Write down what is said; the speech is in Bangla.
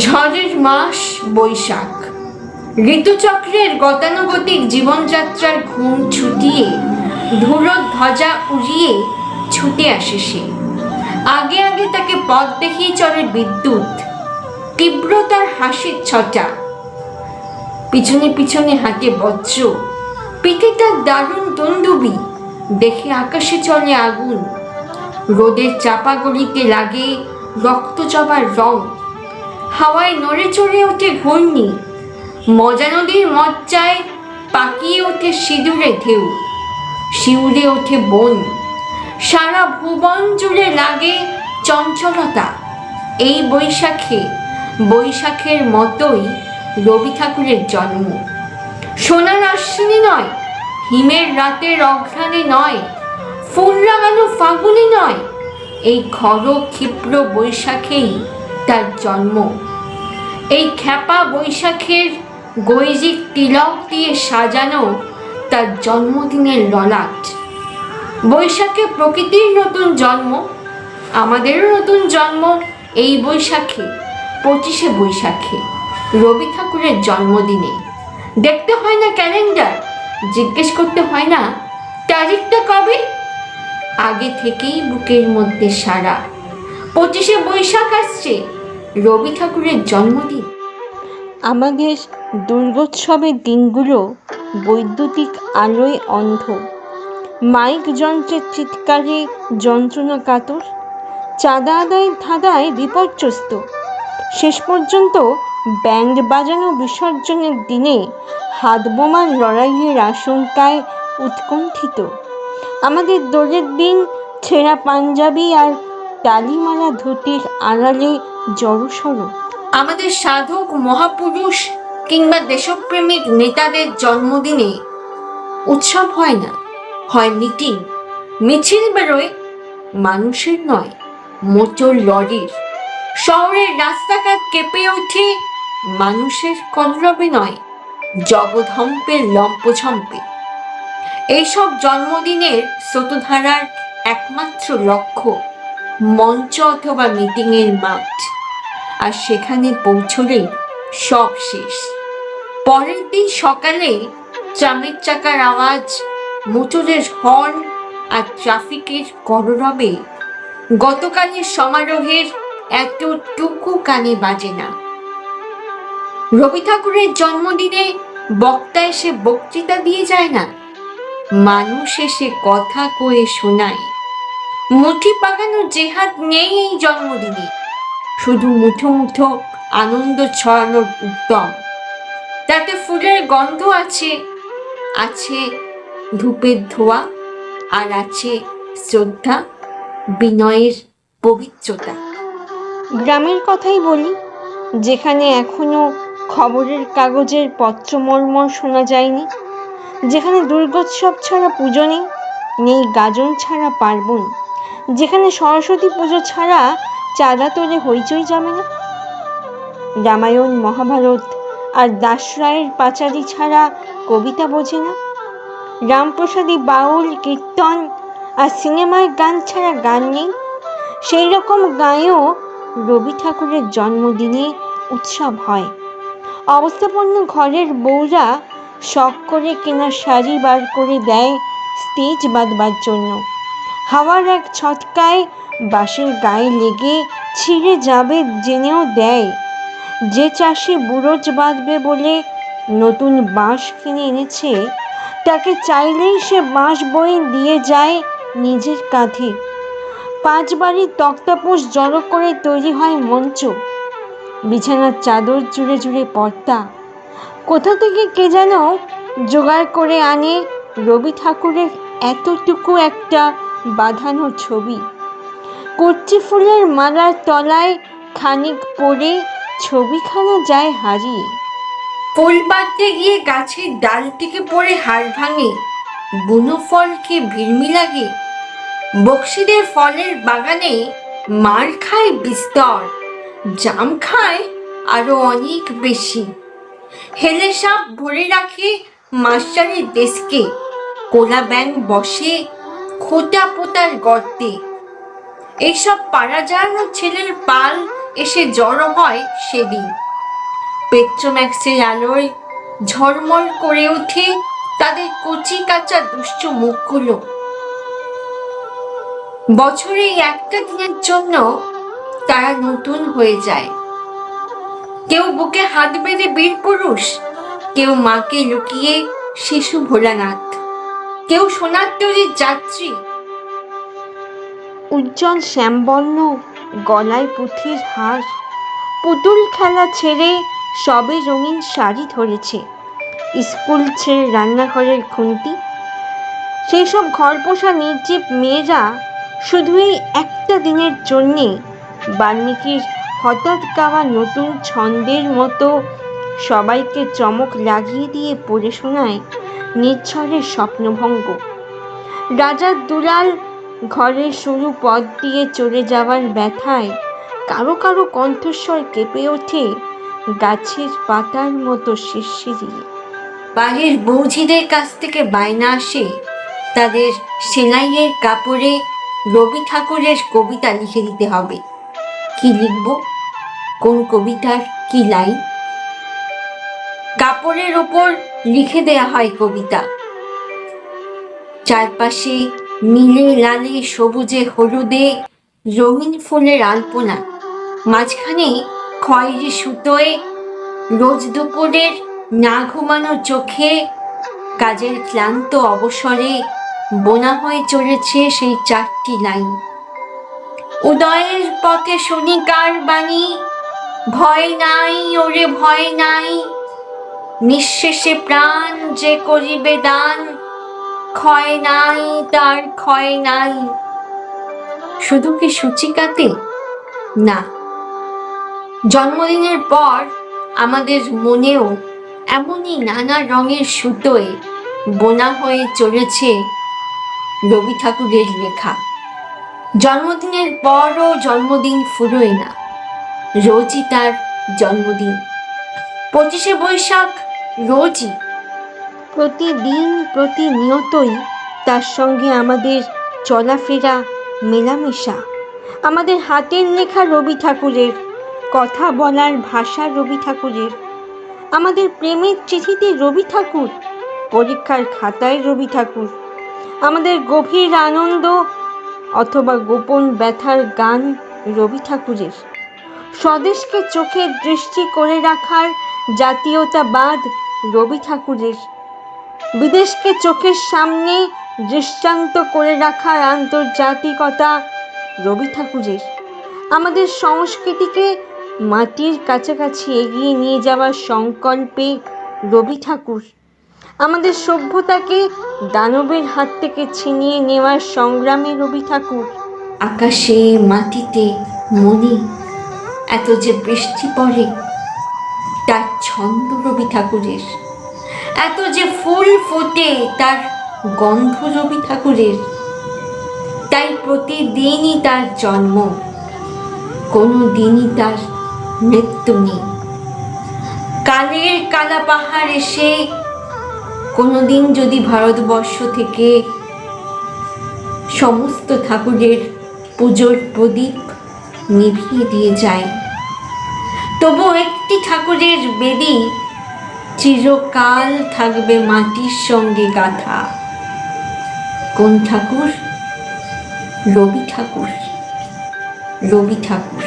ঝড়ের মাস বৈশাখ। ঋতুচক্রের গতানুগতিক জীবনযাত্রার ঘুম ছুটিয়ে ধুলো ধ্বজা উড়িয়ে ছুটে আসে সে। আগে আগে তাকে পথ দেখিয়ে চলে বিদ্যুৎ, তীব্রতার হাসির ছটা। পিছনে পিছনে হাঁটে বজ্র, পিঠে তার দারুণ দুন্দুবি। দেখে আকাশে চলে আগুন, রোদের চাপা গলিতে লাগে রক্তজবার রং। হাওয়ায় নড়ে চড়ে ওঠে ঘূর্ণি, মজা নদীর মজ্জায় পাকিয়ে ওঠে সিঁদুরে ঢেউ। শিউরে ওঠে বন, সারা ভুবন জুড়ে লাগে চঞ্চলতা। এই বৈশাখের মতোই রবি ঠাকুরের জন্ম। সোনার আশ্বিনী নয়, হিমের রাতের অঘ্রাণে নয়, ফুল লাগানো ফাগুনে নয়, এই খর ক্ষিপ্র বৈশাখেই তার জন্ম। এই খ্যাপা বৈশাখের গৈরিক তিলক দিয়ে সাজানো তার জন্মদিনের ললাট। বৈশাখে প্রকৃতির নতুন জন্ম, আমাদেরও নতুন জন্ম এই বৈশাখে, 25শে বৈশাখে, রবি ঠাকুরের জন্মদিনে। দেখতে হয় না ক্যালেন্ডার, জিজ্ঞেস করতে হয় না তারিখটা কবে, আগে থেকেই বুকের মধ্যে সারা 25শে বৈশাখ আসছে, রবি ঠাকুরের জন্মদিন। আমাদের দুর্গোৎসবের দিনগুলো বৈদ্যুতিক আলোয় অন্ধ, মাইক যন্ত্রের চিৎকারে যন্ত্রণা কাতর, চাঁদা আদায়ের ধাঁধায় বিপর্যস্ত। শেষ পর্যন্ত ব্যান্ড বাজানো বিসর্জনের দিনে হাত বোমার লড়াইয়ের আশঙ্কায় উৎকণ্ঠিত। আমাদের দোলের দিন ছেঁড়া পাঞ্জাবি আর তালিমালা ধুতির আড়ালে জড়সড়। আমাদের সাধক মহাপুরুষ কিংবা দেশপ্রেমিক নেতাদের জন্মদিনে উৎসব হয় না, হয় মিটিং, মিছিল বেরোয় মানুষের নয়, মোটর লরির। শহরের রাস্তাঘাট কেঁপে ওঠে মানুষের কলরবে নয়, জগধম্পের লম্পঝম্পে। এইসব জন্মদিনের স্রোতধারার একমাত্র লক্ষ্য মঞ্চ অথবা মিটিংয়ের মাঠ, আর সেখানে পৌঁছলেই সব শেষ। পরের দিন সকালে ট্রামের চাকার আওয়াজ, মোটরের হর্ন আর ট্রাফিকের কলরবে গতকালের সমারোহের এতটুকু কানে বাজে না। রবি ঠাকুরের জন্মদিনে বক্তা এসে বক্তৃতা দিয়ে যায় না, মানুষ এসে কথা কয়ে শোনায়। মুঠি পাকানো জেহাদ নেই এই জন্মদিনে, শুধু মুঠো মুঠো আনন্দ ছড়ানোর উদ্যম। তাতে ফুলের গন্ধ আছে, আছে ধূপের ধোয়া, আর আছে শ্রদ্ধা, বিনয়ের পবিত্রতা। গ্রামের কথাই বলি, যেখানে এখনো খবরের কাগজের পত্রমর্মর শোনা যায়নি, যেখানে দুর্গোৎসব ছাড়া পুজো নেই, নেই গাজন ছাড়া পার্বণ, যেখানে সরস্বতী পুজো ছাড়া চাঁদা তোলে হইচই জমে না। রামায়ণ, মহাভারত আর দাসরায়ের পাঁচালী ছাড়া কবিতা বোঝে না। রামপ্রসাদী বাউল, কীর্তন আর সিনেমার গান ছাড়া গান নেই। সেই রকম গাঁয়েও রবি ঠাকুরের জন্মদিনে উৎসব হয়। অবস্থাপন্ন ঘরের বউরা শখ করে কেনা শাড়ি বার করে দেয় স্টেজ বাঁধবার জন্য। হাওয়ার এক ছটকায় বাঁশের গায়ে লেগে ছিঁড়ে যাবে জেনেও দেয়। যে চাষি বুরজ বাঁধবে বলে নতুন বাঁশ কিনে এনেছে, তাকে চাইলেই সে বাঁশ বয়ে দিয়ে যায় নিজের কাঁধে। 5 বাড়ির তক্তাপোষ জড়ো করে তৈরি হয় মঞ্চ, বিছানার চাদর জুড়ে জুড়ে পর্দা। কোথা থেকে কে যেন জোগাড় করে আনে রবি ঠাকুরের এতটুকু একটা বাঁধানো ছবি। কচি ফুলের মালার তলায় খানিক পরে ছবিখানা যায় হারিয়ে। ফুল পাড়তে গিয়ে গাছের ডাল থেকে পড়ে হাড় ভাঙে, বুনো ফল খেয়ে ভিড়মি লাগে। বক্সিদের ফলের বাগানে মার খায় বিস্তর, জাম খায় আরো অনেক বেশি। হেলে সাপ ভরে রাখে মাস্টারের ডেস্কে, কোলা ব্যাঙ বসে খোটা পোতার গর্তে। এইসব পাড়া জানো ছেলের পাল এসে জড়ো হয় সেদিন। পেট্রোম্যাক্সের আলোয় ঝলমল করে ওঠে তাদের কচি কাঁচা দুষ্ট মুখগুলো। বছরে একটা দিনের জন্য তারা নতুন হয়ে যায়। কেউ বুকে হাত বেঁধে বীর পুরুষ, কেউ মাকে লুকিয়ে শিশু ভোলানাথ, কেউ সোনার তৈরির যাত্রী। উজ্জ্বল শ্যামবর্ণ গলায় পুঁথির হার, পুতুল খেলা ছেড়ে সবে রঙিন শাড়ি ধরেছে, স্কুল ছেড়ে রান্নাঘরের খুন্তি। সেই সব ঘরপোষা নির্জীব মেয়েরা শুধু এই একটা দিনের জন্যে বাল্মীকির হঠাৎ গাওয়া নতুন ছন্দের মতো সবাইকে চমক লাগিয়ে দিয়ে পড়ে শোনায় নির্ঝরের স্বপ্নভঙ্গ। রাজার দুলাল ঘরের সরু পথ দিয়ে চলে যাওয়ার ব্যথায় কারো কারো কণ্ঠস্বর কেঁপে ওঠে গাছের পাতার মতো শিরশিরিয়ে। বাড়ির বৌঝিদের কাছ থেকে বায়না আসে তাদের সেলাইয়ের কাপড়ে রবি ঠাকুরের কবিতা লিখে দিতে হবে। কি লিখব, কোন কবিতার কি লাইন? কাপড়ের ওপর লিখে দেয়া হয় কবিতা। চারপাশে নীলে লালে সবুজে হলুদে রঙিন ফুলের আলপনা, মাঝখানে খয়েরি সুতোয় রোজ দুপুরের না ঘুমানো চোখে কাজের ক্লান্ত অবসরে বোনা হয়ে চলেছে সেই চারটি লাইন। উদয়ের পথে শুনি কার বাণী, ভয় নাই ওরে ভয় নাই, নিঃশেষে প্রাণ যে করিবে দান, ক্ষয় নাই তার ক্ষয় নাই। শুধু কি সূচিকাতে? না, জন্মদিনের পর আমাদের মনেও এমনই নানা রঙের সুতোয় বোনা হয়ে চলেছে রবি ঠাকুরের লেখা। জন্মদিনের পরও জন্মদিন ফুরোয় না, রোজই তার জন্মদিন। 25শে বৈশাখ রোজই, প্রতিদিন প্রতিনিয়তই তার সঙ্গে আমাদের চলাফেরা, মেলামেশা, আমাদের হাতের লেখা রবি ঠাকুরের, কথা বলার ভাষা রবি ঠাকুরের, আমাদের প্রেমের চিঠিতে রবি ঠাকুর, পরীক্ষার খাতায় রবি ঠাকুর, আমাদের গভীর আনন্দ অথবা গোপন ব্যথার গান রবি ঠাকুরের, স্বদেশকে চোখের দৃষ্টি করে রাখার জাতীয়তাবাদ রবি ঠাকুরের, বিদেশকে চোখের সামনে দৃষ্টান্ত করে রাখার আন্তর্জাতিকতা রবি ঠাকুরের, আমাদের সংস্কৃতিকে মাটির কাছাকাছি এগিয়ে নিয়ে যাওয়ার সংকল্পে রবি ঠাকুর, আমাদের সভ্যতাকে দানবের হাত থেকে ছিনিয়ে নেওয়ার সংগ্রামে রবি ঠাকুর। আকাশে মাটিতে মনে এত যে বৃষ্টি পড়ে তার ছন্দ রবি ঠাকুরের, এত যে ফুল ফোটে তার গন্ধ রবি ঠাকুরের। তাই প্রতিদিনই তার জন্ম, কোনো দিনই তার মৃত্যু নেই। কালের কালা পাহাড় এসে কোনোদিন যদি ভারতবর্ষ থেকে সমস্ত ঠাকুরের পুজোর প্রদীপ নিভিয়ে দিয়ে যায়, তবু একটি ঠাকুরের বেদি চিরকাল থাকবে মাটির সঙ্গে গাঁথা। কোন ঠাকুর? রবি ঠাকুর, রবি ঠাকুর।